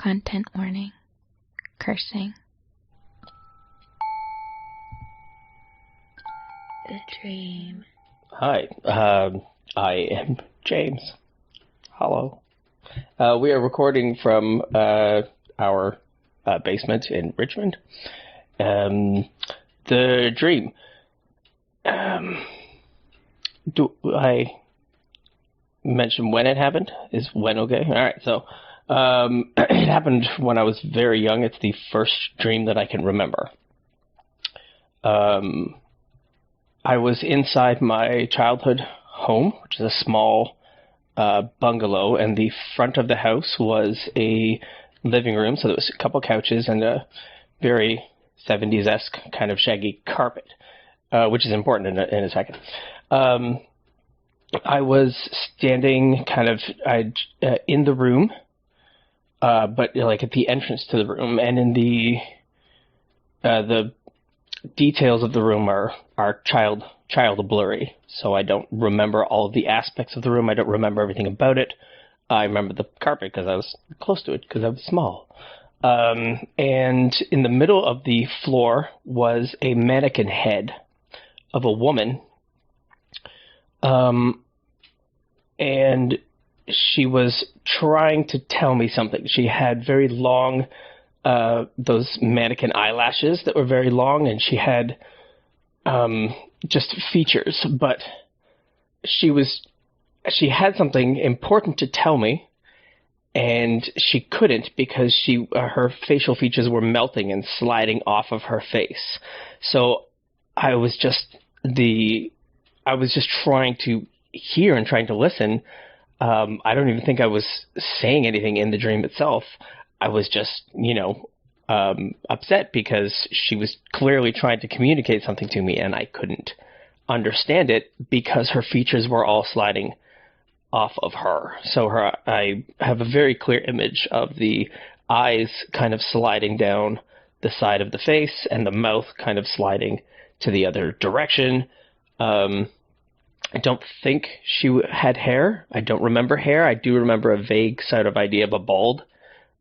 Content warning. Cursing. The dream. Hi, I am James. Hello. We are recording from our basement in Richmond. The dream. Do I mention when it happened? Is when okay? All right, so it happened when I was very young. It's the first dream that I can remember. I was inside my childhood home, which is a small bungalow, and the front of the house was a living room, so there was a couple couches and a very 70s-esque kind of shaggy carpet, which is important in a second. I was standing kind of in the room, but like at the entrance to the room, and in the details of the room are child blurry, so I don't remember all of the aspects of the room. I don't remember everything about it. I remember the carpet because I was close to it because I was small. And in the middle of the floor was a mannequin head of a woman. And she was trying to tell me something. She had very long those mannequin eyelashes that were very long, and she had just features, but she had something important to tell me, and she couldn't because her facial features were melting and sliding off of her face. So I was just trying to hear and trying to listen. I don't even think I was saying anything in the dream itself. I was just, upset because she was clearly trying to communicate something to me, and I couldn't understand it because her features were all sliding off of her. So I have a very clear image of the eyes kind of sliding down the side of the face and the mouth kind of sliding to the other direction. I don't think she had hair. I don't remember hair. I do remember a vague sort of idea of a bald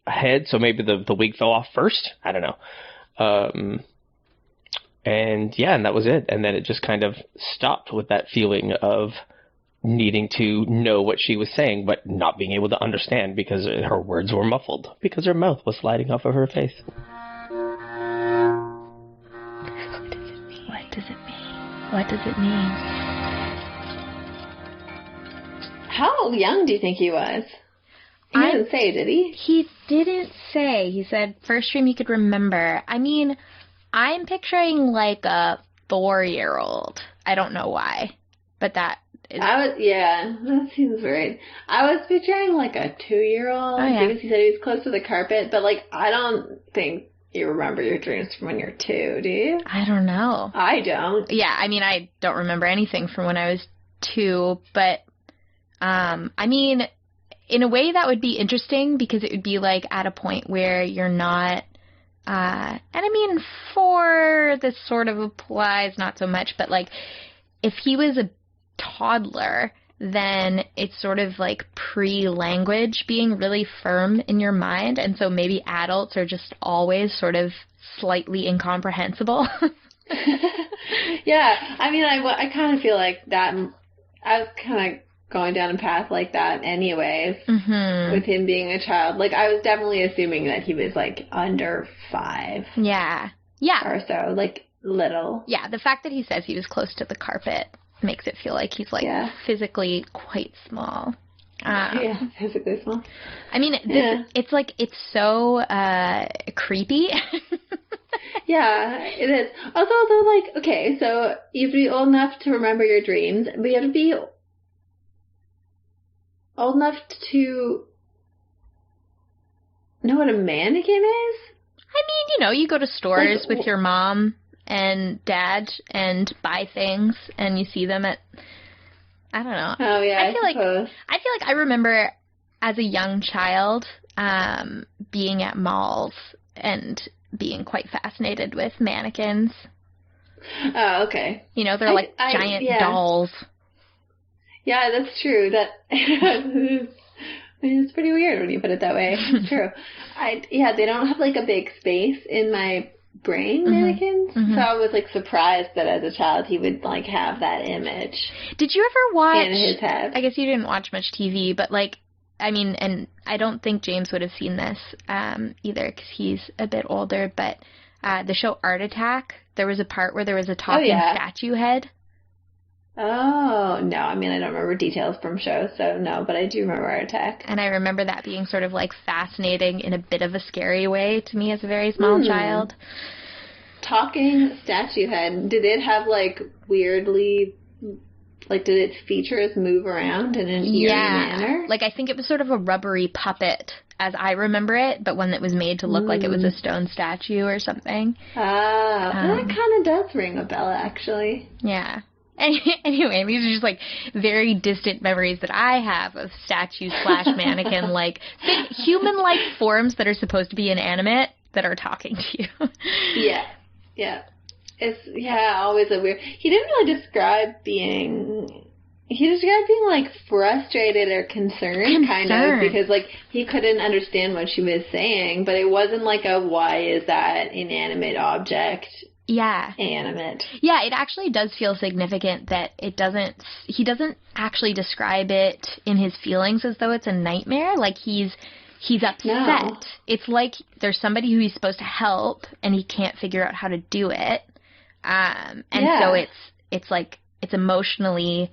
head, so maybe the wig fell off first. I don't know. And that was it. And then it just kind of stopped with that feeling of needing to know what she was saying, but not being able to understand because her words were muffled, because her mouth was sliding off of her face. What does it mean? What does it mean? How young do you think he was? He didn't say, did he? He didn't say. He said first dream you could remember. I mean, I'm picturing like a 4-year-old. I don't know why, but that is... that seems right. I was picturing like a 2-year-old because he said he was close to the carpet, but like I don't think you remember your dreams from when you're 2, do you? I don't know. I don't. Yeah, I mean, I don't remember anything from when I was 2, but I mean, in a way that would be interesting because it would be like at a point where you're not, and I mean 4, this sort of applies not so much, but like if he was a toddler, then it's sort of like pre-language being really firm in your mind, and so maybe adults are just always sort of slightly incomprehensible. Yeah, I mean, I kind of feel like that. I was kind of going down a path like that anyways, with him being a child. Like, I was definitely assuming that he was, like, under 5. Yeah. Or so, like, little. Yeah, the fact that he says he was close to the carpet makes it feel like he's, like, physically quite small. Physically small. I mean, it's, like, it's so creepy. Yeah, it is. Also, like, okay, so you have to be old enough to remember your dreams, but you have to be old enough to know what a mannequin is? I mean, you go to stores with your mom and dad and buy things, and you see them at, I don't know. Oh, yeah, I feel like I remember as a young child being at malls and being quite fascinated with mannequins. Oh, okay. They're like giant dolls. Yeah, that's true. That It's pretty weird when you put it that way. It's true. They don't have, like, a big space in my brain, mannequins. So I was, like, surprised that as a child he would, like, have that image. Did you ever watch... in his head. I guess you didn't watch much TV, but, like, I mean, and I don't think James would have seen this either because he's a bit older, but the show Art Attack, there was a part where there was a talking statue head. Oh, no. I mean, I don't remember details from shows, so no, but I do remember Art Attack. And I remember that being sort of, like, fascinating in a bit of a scary way to me as a very small child. Talking statue head, did it have, like, weirdly, like, did its features move around in an eerie manner? Like, I think it was sort of a rubbery puppet, as I remember it, but one that was made to look like it was a stone statue or something. That kind of does ring a bell, actually. Yeah. Anyway, these are just, like, very distant memories that I have of statue/mannequin, like, human-like forms that are supposed to be inanimate that are talking to you. Yeah. It's, always a weird... He didn't really describe being... He described being, like, frustrated or concerned, kind of, because, like, he couldn't understand what she was saying, but it wasn't like a, why is that inanimate object... animate. Yeah, it actually does feel significant that he doesn't actually describe it in his feelings as though it's a nightmare. Like, he's upset. No. It's like there's somebody who he's supposed to help and he can't figure out how to do it. So it's like, it's emotionally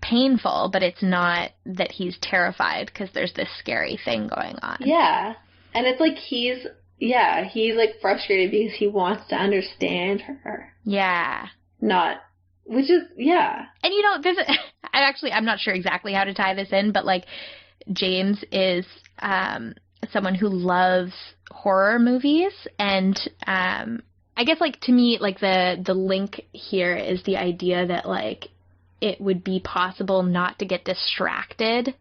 painful, but it's not that he's terrified because there's this scary thing going on. Yeah. And it's like he's like frustrated because he wants to understand her. Yeah. Which is. And you know, I'm not sure exactly how to tie this in, but like James is someone who loves horror movies, and I guess, like, to me, like, the link here is the idea that, like, it would be possible not to get distracted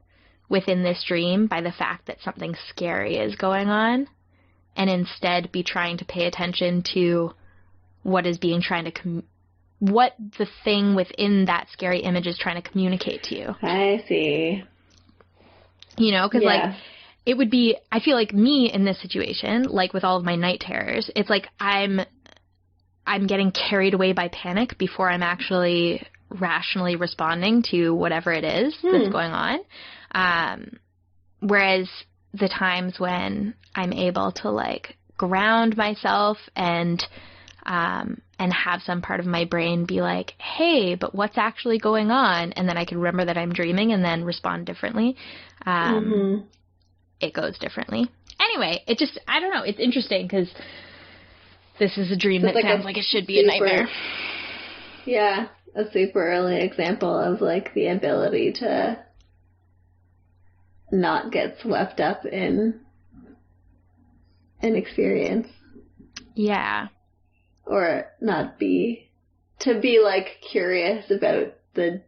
within this dream by the fact that something scary is going on, and instead be trying to pay attention to what is being what the thing within that scary image is trying to communicate to you. I see. You know, because, like, it would be, I feel like me in this situation, like with all of my night terrors, it's like I'm getting carried away by panic before I'm actually rationally responding to whatever it is that's going on. Whereas the times when I'm able to, like, ground myself and have some part of my brain be like, hey, but what's actually going on? And then I can remember that I'm dreaming and then respond differently. It goes differently. Anyway, I don't know, it's interesting because this is a dream that sounds like it should be a nightmare. Yeah, a super early example of, like, the ability to not get swept up in an experience. Yeah. Or to be, like, curious about the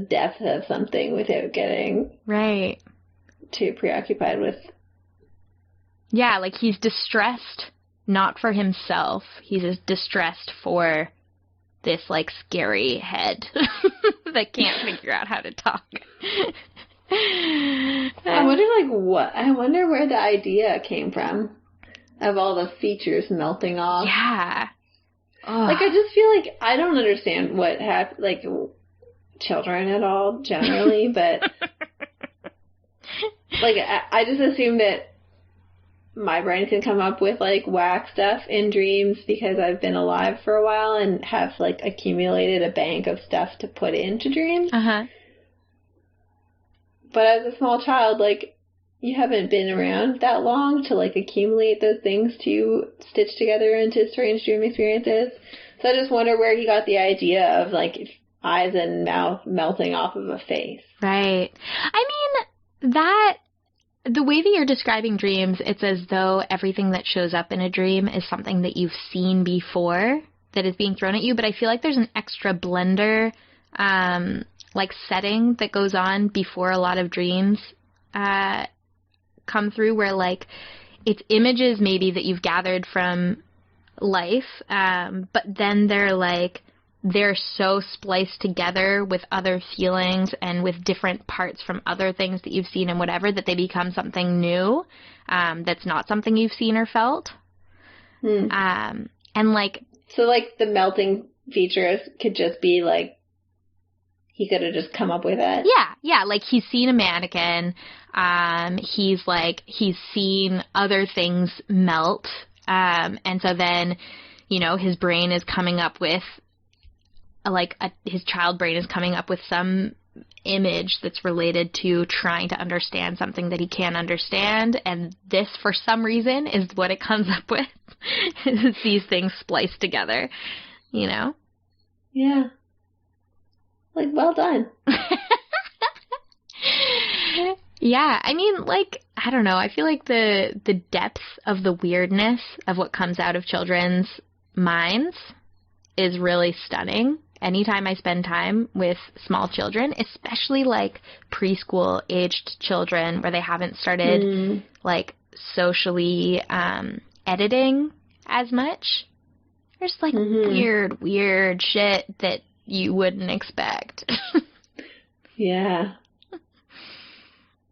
depth of something without getting too preoccupied with. Yeah, like, he's distressed not for himself. He's just distressed for this, like, scary head that can't figure out how to talk. I wonder where the idea came from of all the features melting off. Yeah. Ugh. Like, I just feel like I don't understand what happened, like, children at all, generally, but, like, I just assume that my brain can come up with, like, whack stuff in dreams because I've been alive for a while and have, like, accumulated a bank of stuff to put into dreams. But as a small child, like, you haven't been around that long to, like, accumulate those things to stitch together into strange dream experiences. So I just wonder where he got the idea of, like, eyes and mouth melting off of a face. Right. I mean, the way that you're describing dreams, it's as though everything that shows up in a dream is something that you've seen before that is being thrown at you. But I feel like there's an extra blender, like, setting that goes on before a lot of dreams come through, where, like, it's images maybe that you've gathered from life, but then they're, like, they're so spliced together with other feelings and with different parts from other things that you've seen and whatever, that they become something new that's not something you've seen or felt. And like... So, like, the melting features could just be, like, he could have just come up with it? Yeah, like, he's seen a mannequin, he's seen other things melt, and so then, you know, his brain is coming up with, his child brain is coming up with some image that's related to trying to understand something that he can't understand, and this, for some reason, is what it comes up with. It's these things spliced together, you know? Yeah. Like, well done. Yeah, I mean, like, I don't know. I feel like the depth of the weirdness of what comes out of children's minds is really stunning. Anytime I spend time with small children, especially, like, preschool-aged children where they haven't started, like, socially editing as much, there's, like, weird shit that you wouldn't expect. Yeah.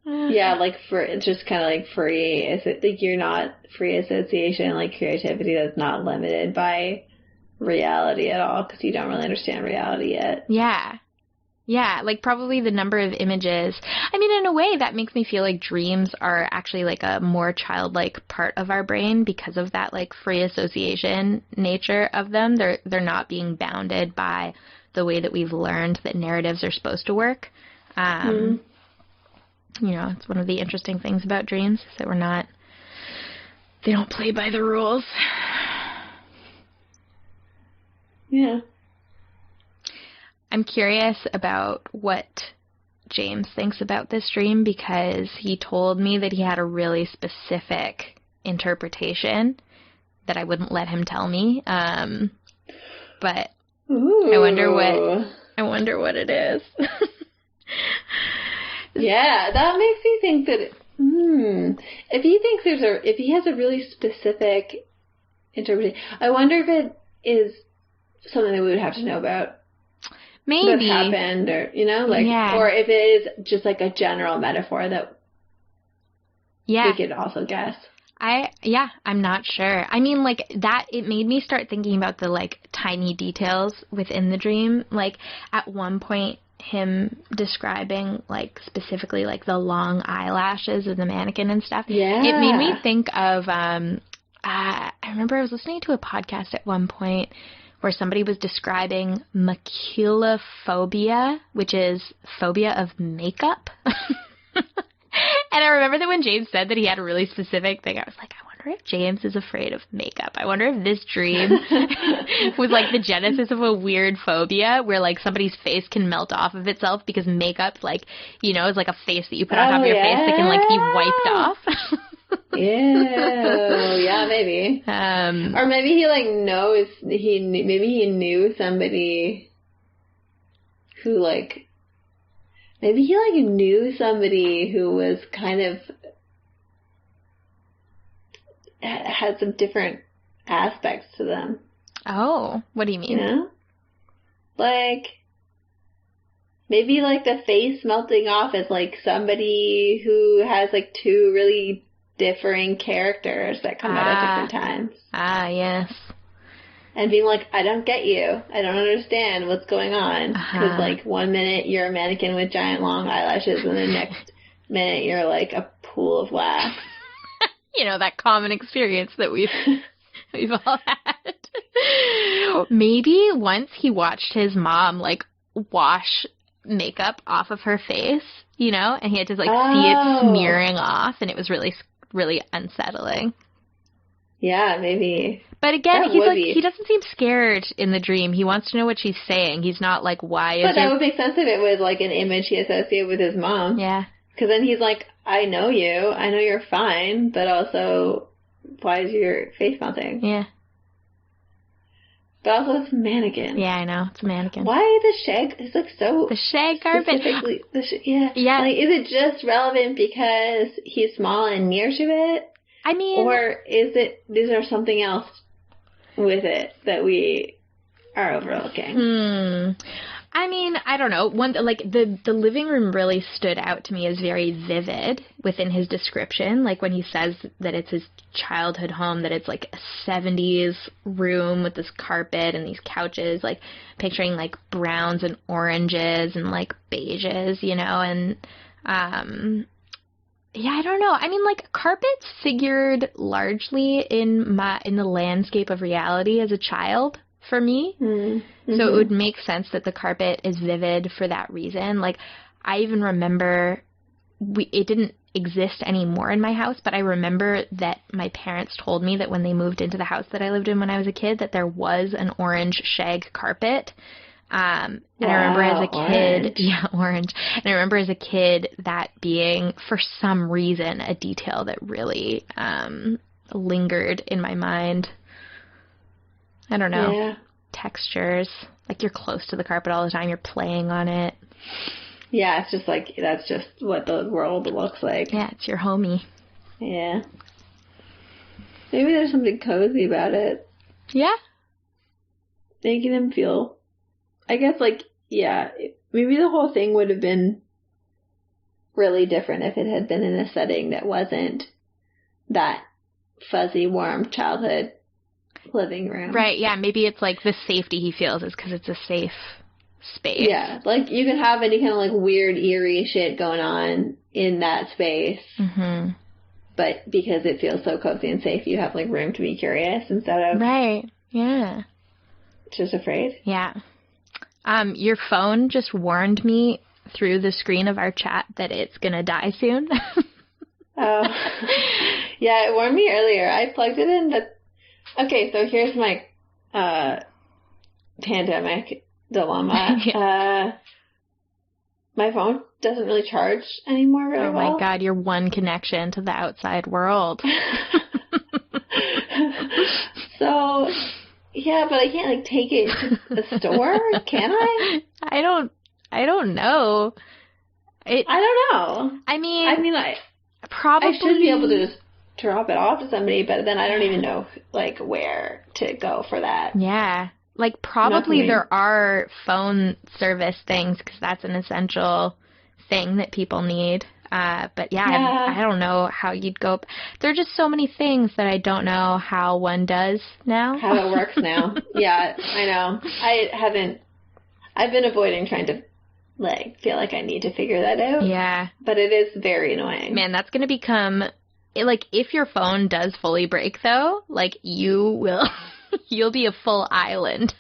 Yeah, like, it's just kind of, like, free. Is it, like, you're not free association, like, creativity that's not limited by reality at all, because you don't really understand reality yet. Yeah, like, probably the number of images. I mean, in a way, that makes me feel like dreams are actually, like, a more childlike part of our brain because of that, like, free association nature of them. They're not being bounded by the way that we've learned that narratives are supposed to work. You know, it's one of the interesting things about dreams, is that they don't play by the rules. Yeah. I'm curious about what James thinks about this dream, because he told me that he had a really specific interpretation that I wouldn't let him tell me. But Ooh. I wonder what it is. Yeah, that makes me think that if he has a really specific interpretation, I wonder if it is something that we would have to know about. Maybe. What happened, or, you know, like, or if it is just like a general metaphor that we could also guess. I'm not sure. I mean, like, that, it made me start thinking about the, like, tiny details within the dream. Like, at one point, him describing, like, specifically, like, the long eyelashes of the mannequin and stuff. Yeah. It made me think of, I remember I was listening to a podcast at one point where somebody was describing maculophobia, which is phobia of makeup. And I remember that when James said that he had a really specific thing, I was like, I wonder if James is afraid of makeup. I wonder if this dream was like the genesis of a weird phobia where, like, somebody's face can melt off of itself because makeup, like, you know, is like a face that you put on top of your face that can, like, be wiped off. Yeah, maybe. Or maybe he, like, knows, maybe he knew somebody who, like, maybe he, like, knew somebody who was kind of, had some different aspects to them. Oh, what do you mean? You know? Like, maybe, like, the face melting off is, like, somebody who has, like, two really differing characters that come out at different times. Yes. And being like, I don't get you. I don't understand what's going on. Because, like, one minute you're a mannequin with giant long eyelashes, and the next minute you're, like, a pool of wax. You know, that common experience that we've all had. Maybe once he watched his mom, like, wash makeup off of her face, you know, and he had to, like, see it smearing off, and it was really, really unsettling. Yeah, maybe. But again, he doesn't seem scared in the dream. He wants to know what she's saying. He's not like, why is it? But that would make sense if it was, like, an image he associated with his mom. Yeah. Because then he's like, I know you. I know you're fine. But also, why is your face melting? Yeah. But also, it's a mannequin. Yeah, I know. It's a mannequin. Why the shag? It's, like, so... The shag garbage. Yeah. Like, is it just relevant because he's small and near to it? I mean... Or is there something else with it that we are overlooking. I mean, I don't know. The living room really stood out to me as very vivid within his description. Like when he says that it's his childhood home, that it's like a 70s room with this carpet and these couches, like picturing like browns and oranges and like beiges, you know, and yeah, I don't know. I mean, like carpets figured largely in the landscape of reality as a child. For me. Mm-hmm. So it would make sense that the carpet is vivid for that reason. Like, I even remember it didn't exist anymore in my house, but I remember that my parents told me that when they moved into the house that I lived in when I was a kid, that there was an orange shag carpet. And I remember as a kid, orange. And I remember as a kid that being, for some reason, a detail that really lingered in my mind. I don't know. Yeah. Textures. Like you're close to the carpet all the time. You're playing on it. Yeah, it's just like, that's just what the world looks like. Yeah, it's your homie. Yeah. Maybe there's something cozy about it. Yeah. Making him feel, I guess, like, yeah, maybe the whole thing would have been really different if it had been in a setting that wasn't that fuzzy, warm childhood living room. Right, yeah, maybe it's like the safety he feels is because it's a safe space. Yeah, like you can have any kind of like weird, eerie shit going on in that space. Mm-hmm. But because it feels so cozy and safe, you have like room to be curious instead of... Right, yeah. Just afraid. Yeah. Your phone just warned me through the screen of our chat that it's going to die soon. Oh. Yeah, it warned me earlier. I plugged it in, but... Okay, so here's my pandemic dilemma. Yeah. My phone doesn't really charge anymore really well. Oh my god, your one connection to the outside world. So, yeah, but I can't like take it to the store, can I? I don't know. I don't know. I mean, I probably should be able to just drop it off to somebody, but then I don't even know like where to go for that. Yeah. Like probably there are phone service things because that's an essential thing that people need. But yeah. I don't know how you'd go. There are just so many things that I don't know how one does now. How it works now. Yeah, I know. I've been avoiding trying to like feel like I need to figure that out. Yeah. But it is very annoying. Man, that's going to become... Like, if your phone does fully break, though, like, you'll be a full island.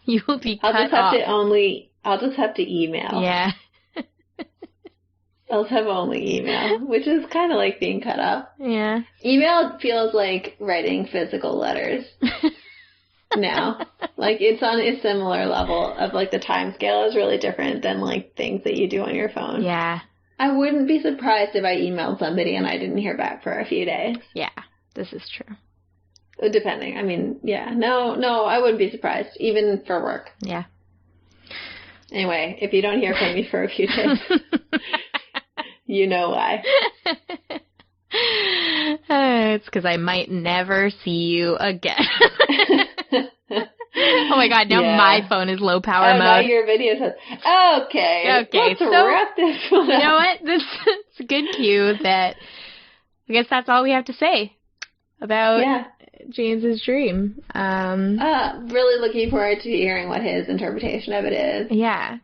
You will be cut off. I'll just have to email. Yeah. I'll just have only email, which is kind of like being cut off. Yeah. Email feels like writing physical letters now. Like, it's on a similar level of, like, the time scale is really different than, like, things that you do on your phone. Yeah. I wouldn't be surprised if I emailed somebody and I didn't hear back for a few days. Yeah, this is true. Depending. I mean, yeah. No, I wouldn't be surprised, even for work. Yeah. Anyway, if you don't hear from me for a few days, you know why. It's because I might never see you again. Oh my god, now my phone is low power mode. Now your video says, okay, let's wrap this one up. You know what? This is a good cue that I guess that's all we have to say about James's dream. Really looking forward to hearing what his interpretation of it is. Yeah,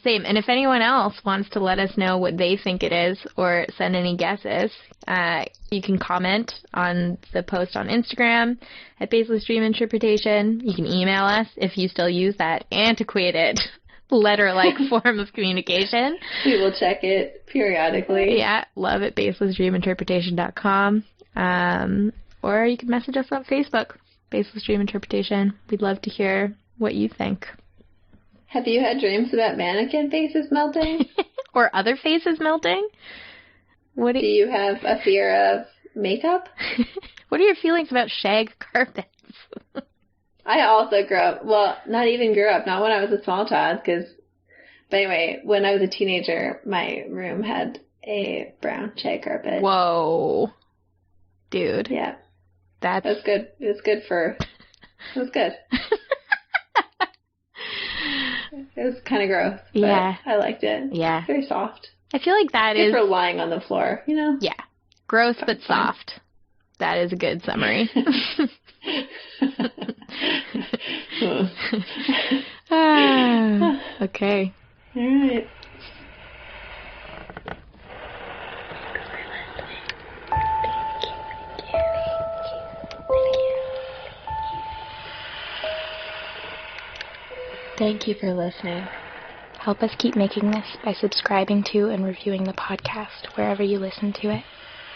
same. And if anyone else wants to let us know what they think it is or send any guesses, you can comment on the post on Instagram at Baseless Dream Interpretation. You can email us if you still use that antiquated letter-like form of communication. We will check it periodically. Yeah, love at baselessdreaminterpretation.com. Or you can message us on Facebook, Baseless Dream Interpretation. We'd love to hear what you think. Have you had dreams about mannequin faces melting? Or other faces melting? Do you have a fear of makeup? What are your feelings about shag carpets? I also grew up, well, not even grew up, not when I was a small child, but anyway, when I was a teenager, my room had a brown shag carpet. Whoa. Dude. Yeah. That's good. It was good. It was kind of gross. But Yeah. I liked it. Yeah. Very soft. I feel like that Good is... for lying on the floor, you know? Yeah. Gross but soft. That is a good summary. Okay. All right. Thank you for listening. Help us keep making this by subscribing to and reviewing the podcast wherever you listen to it,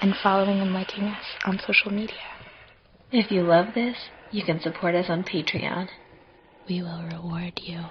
and following and liking us on social media. If you love this, you can support us on Patreon. We will reward you.